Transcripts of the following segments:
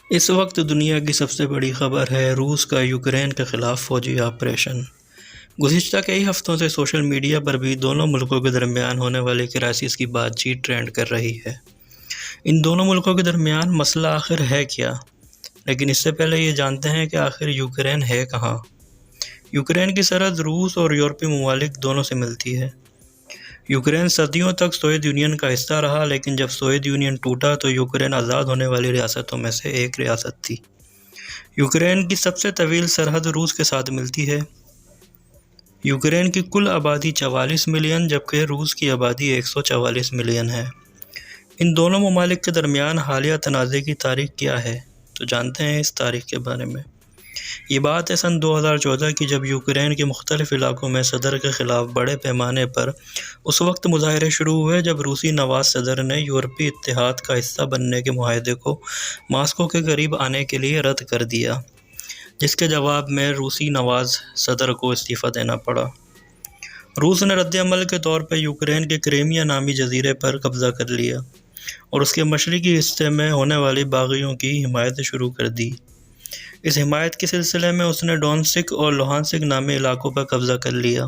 اس وقت دنیا کی سب سے بڑی خبر ہے روس کا یوکرین کے خلاف فوجی آپریشن۔ گزشتہ کئی ہفتوں سے سوشل میڈیا پر بھی دونوں ملکوں کے درمیان ہونے والی کرائسس کی بات چیت ٹرینڈ کر رہی ہے۔ ان دونوں ملکوں کے درمیان مسئلہ آخر ہے کیا؟ لیکن اس سے پہلے یہ جانتے ہیں کہ آخر یوکرین ہے کہاں۔ یوکرین کی سرحد روس اور یورپی ممالک دونوں سے ملتی ہے۔ یوکرین صدیوں تک سوویت یونین کا حصہ رہا، لیکن جب سوویت یونین ٹوٹا تو یوکرین آزاد ہونے والی ریاستوں میں سے ایک ریاست تھی۔ یوکرین کی سب سے طویل سرحد روس کے ساتھ ملتی ہے۔ یوکرین کی کل آبادی 44 ملین جبکہ روس کی آبادی 144 ملین ہے۔ ان دونوں ممالک کے درمیان حالیہ تنازع کی تاریخ کیا ہے؟ تو جانتے ہیں اس تاریخ کے بارے میں۔ یہ بات ہے سن 2014 کی، جب یوکرین کے مختلف علاقوں میں صدر کے خلاف بڑے پیمانے پر اس وقت مظاہرے شروع ہوئے جب روسی نواز صدر نے یورپی اتحاد کا حصہ بننے کے معاہدے کو ماسکو کے قریب آنے کے لیے رد کر دیا، جس کے جواب میں روسی نواز صدر کو استعفیٰ دینا پڑا۔ روس نے رد عمل کے طور پر یوکرین کے کریمیا نامی جزیرے پر قبضہ کر لیا اور اس کے مشرقی حصے میں ہونے والی باغیوں کی حمایت شروع کر دی۔ اس حمایت کے سلسلے میں اس نے ڈونسک اور لوہانسک نامی علاقوں پر قبضہ کر لیا۔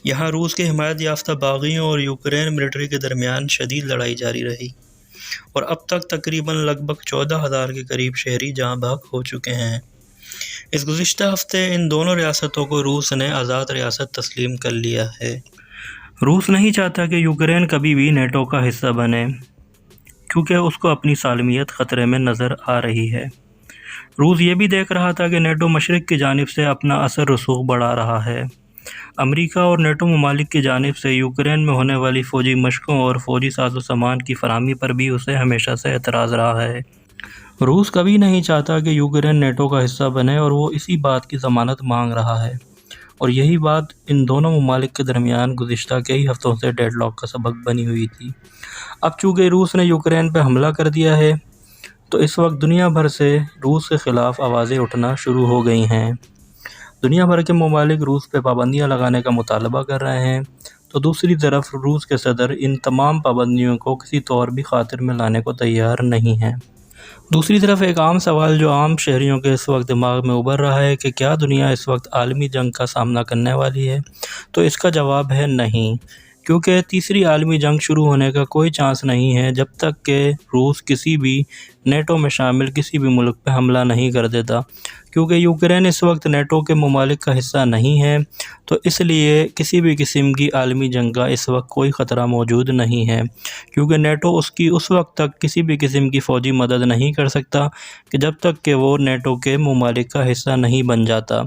یہاں روس کے حمایت یافتہ باغیوں اور یوکرین ملٹری کے درمیان شدید لڑائی جاری رہی اور اب تک تقریباً لگ بھگ 14,000 کے قریب شہری جاں بحق ہو چکے ہیں۔ اس گزشتہ ہفتے ان دونوں ریاستوں کو روس نے آزاد ریاست تسلیم کر لیا ہے۔ روس نہیں چاہتا کہ یوکرین کبھی بھی نیٹو کا حصہ بنے، کیونکہ اس کو اپنی سالمیت خطرے میں نظر آ رہی ہے۔ روس یہ بھی دیکھ رہا تھا کہ نیٹو مشرق کی جانب سے اپنا اثر رسوخ بڑھا رہا ہے۔ امریکہ اور نیٹو ممالک کی جانب سے یوکرین میں ہونے والی فوجی مشقوں اور فوجی ساز و سامان کی فراہمی پر بھی اسے ہمیشہ سے اعتراض رہا ہے۔ روس کبھی نہیں چاہتا کہ یوکرین نیٹو کا حصہ بنے اور وہ اسی بات کی ضمانت مانگ رہا ہے، اور یہی بات ان دونوں ممالک کے درمیان گزشتہ کئی ہفتوں سے ڈیڈ لاک کا سبب بنی ہوئی تھی۔ اب چونکہ روس نے یوکرین پہ حملہ کر دیا ہے تو اس وقت دنیا بھر سے روس کے خلاف آوازیں اٹھنا شروع ہو گئی ہیں۔ دنیا بھر کے ممالک روس پہ پابندیاں لگانے کا مطالبہ کر رہے ہیں، تو دوسری طرف روس کے صدر ان تمام پابندیوں کو کسی طور بھی خاطر میں لانے کو تیار نہیں ہیں۔ دوسری طرف ایک عام سوال جو عام شہریوں کے اس وقت دماغ میں ابھر رہا ہے کہ کیا دنیا اس وقت عالمی جنگ کا سامنا کرنے والی ہے؟ تو اس کا جواب ہے نہیں، کیونکہ تیسری عالمی جنگ شروع ہونے کا کوئی چانس نہیں ہے جب تک کہ روس کسی بھی نیٹو میں شامل کسی بھی ملک پہ حملہ نہیں کر دیتا۔ کیونکہ یوکرین اس وقت نیٹو کے ممالک کا حصہ نہیں ہے، تو اس لیے کسی بھی قسم کی عالمی جنگ کا اس وقت کوئی خطرہ موجود نہیں ہے، کیونکہ نیٹو اس کی اس وقت تک کسی بھی قسم کی فوجی مدد نہیں کر سکتا کہ جب تک کہ وہ نیٹو کے ممالک کا حصہ نہیں بن جاتا۔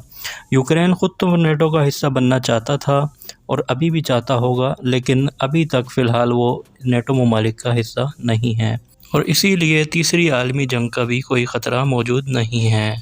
یوکرین خود تو نیٹو کا حصہ بننا چاہتا تھا اور ابھی بھی چاہتا ہوگا، لیکن ابھی تک فی الحال وہ نیٹو ممالک کا حصہ نہیں ہے، اور اسی لیے تیسری عالمی جنگ کا بھی کوئی خطرہ موجود نہیں ہے۔